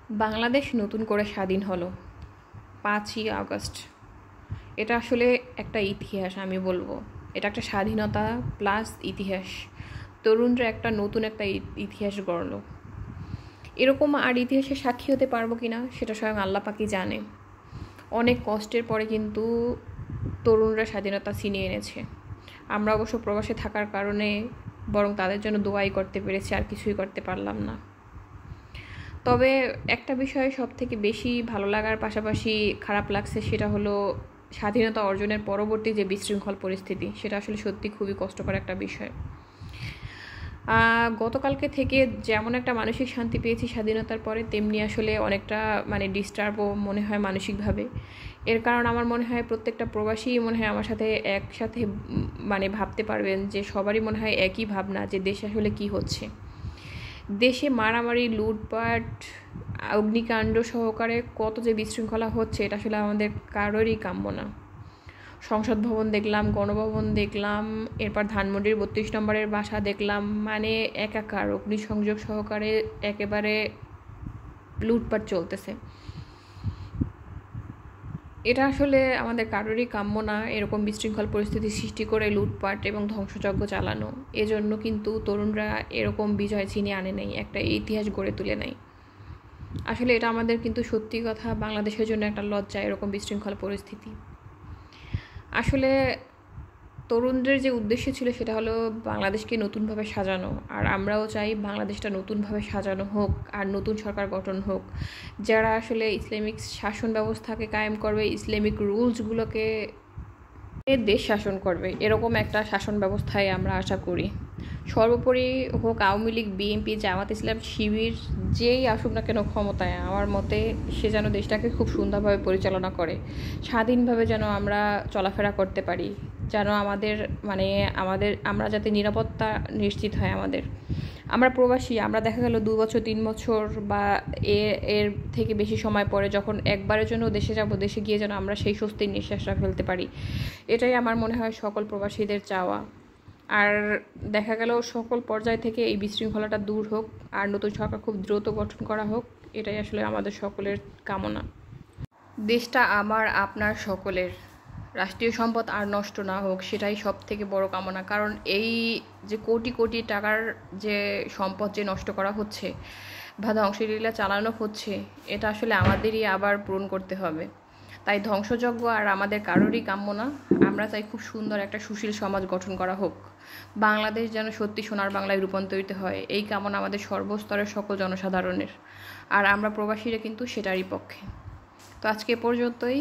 বাংলাদেশ নতুন করে স্বাধীন হলো 5ই আগস্ট। এটা আসলে একটা ইতিহাস, আমি বলবো এটা একটা স্বাধীনতা প্লাস ইতিহাস। তরুণরা নতুন একটা ইতিহাস গড়ল। এরকম আর ইতিহাসের সাক্ষী হতে পারবো কিনা সেটা স্বয়ং আল্লাহ পাকই জানে। অনেক কষ্টের পরে কিন্তু তরুণরা স্বাধীনতা ছিনিয়ে এনেছে। আমরা অবশ্য প্রবাসে থাকার কারণে বরং তাদের জন্য দোয়াই করতে পেরেছি, আর কিছুই করতে পারলাম না। তবে একটা বিষয় সব থেকে বেশি ভালো লাগার পাশাপাশি খারাপ লাগছে, সেটা হলো স্বাধীনতা অর্জনের পরবর্তী যে বিশৃঙ্খল পরিস্থিতি, সেটা আসলে সত্যি খুবই কষ্টকর একটা বিষয়। গতকালকে থেকে যেমন একটা মানসিক শান্তি পেয়েছি স্বাধীনতার পরে, তেমনি আসলে অনেকটা ডিস্টার্বও মনে হয় মানসিকভাবে। এর কারণ আমার মনে হয় প্রত্যেকটা প্রবাসী মনে হয় আমার সাথে একসাথে ভাবতে পারবেন যে সবারই মনে হয় একই ভাবনা যে দেশে আসলে কী হচ্ছে। দেশে মারামারি, লুটপাট, অগ্নিকাণ্ড সহকারে কত যে বিশৃঙ্খলা হচ্ছে, এটা আসলে আমাদের কারোরই কাম্য না। সংসদ ভবন দেখলাম, গণভবন দেখলাম, এরপর ধানমন্ডির 32 নম্বরের বাসা দেখলাম, একাকার অগ্নিসংযোগ সহকারে একেবারে লুটপাট চলতেছে। এটা আসলে আমাদের কারোরই কাম্য না, এরকম বিশৃঙ্খল পরিস্থিতি সৃষ্টি করে লুটপাট এবং ধ্বংসযজ্ঞ চালানো। এজন্য কিন্তু তরুণরা এরকম বিজয় ছিনিয়ে আনে নাই, একটা ইতিহাস গড়ে তুলে নাই। আসলে এটা আমাদের কিন্তু সত্যি কথা বাংলাদেশের জন্য একটা লজ্জা, এরকম বিশৃঙ্খল পরিস্থিতি। আসলে তরুণদের যে উদ্দেশ্য ছিল সেটা হলো বাংলাদেশকে নতুনভাবে সাজানো, আর আমরাও চাই বাংলাদেশটা নতুনভাবে সাজানো হোক আর নতুন সরকার গঠন হোক, যারা আসলে ইসলামিক শাসন ব্যবস্থাকে কায়েম করবে, ইসলামিক রুলসগুলোকে দেশ শাসন করবে, এরকম একটা শাসন ব্যবস্থায় আমরা আশা করি। সর্বোপরি হোক আওয়ামী লীগ, বিএনপি, জামাত ইসলাম, শিবির, যেই আসুক না কেন ক্ষমতায়, আমার মতে সে যেন দেশটাকে খুব সুন্দরভাবে পরিচালনা করে, স্বাধীনভাবে যেন আমরা চলাফেরা করতে পারি, যেন আমরা যাতে নিরাপত্তা নিশ্চিত হয় আমাদের। আমরা প্রবাসী, আমরা দেখা গেল 2 বছর 3 বছর বা এর থেকে বেশি সময় পরে যখন একবারের জন্য দেশে যাব, দেশে গিয়ে যেন আমরা সেই স্বস্তির নিঃশ্বাসটা ফেলতে পারি, এটাই আমার মনে হয় সকল প্রবাসীদের চাওয়া। আর দেখা গেল সকল পর্যায় থেকে এই বিশৃঙ্খলাটা দূর হোক আর নতুন সরকার খুব দ্রুত গঠন করা হোক, এটাই আসলে আমাদের সকলের কামনা। দেশটা আমার, আপনার, সকলের। রাষ্ট্রীয় সম্পদ আর নষ্ট না হোক, সেটাই সব থেকে বড় কামনা। কারণ এই যে কোটি কোটি টাকার যে সম্পদ যে নষ্ট করা হচ্ছে বা ধ্বংসলীলা চালানো হচ্ছে, এটা আসলে আমাদেরই আবার পূরণ করতে হবে। তাই ধ্বংসযজ্ঞ আর আমাদের কারোরই কাম্য না। আমরা চাই খুব সুন্দর একটা সুশীল সমাজ গঠন করা হোক, বাংলাদেশ যেন সত্যি সোনার বাংলায় রূপান্তরিত হয়, এই কামনা আমাদের সর্বস্তরের সকল জনসাধারণের। আর আমরা প্রবাসীরা কিন্তু সেটারই পক্ষে। তো আজকে এ পর্যন্তই।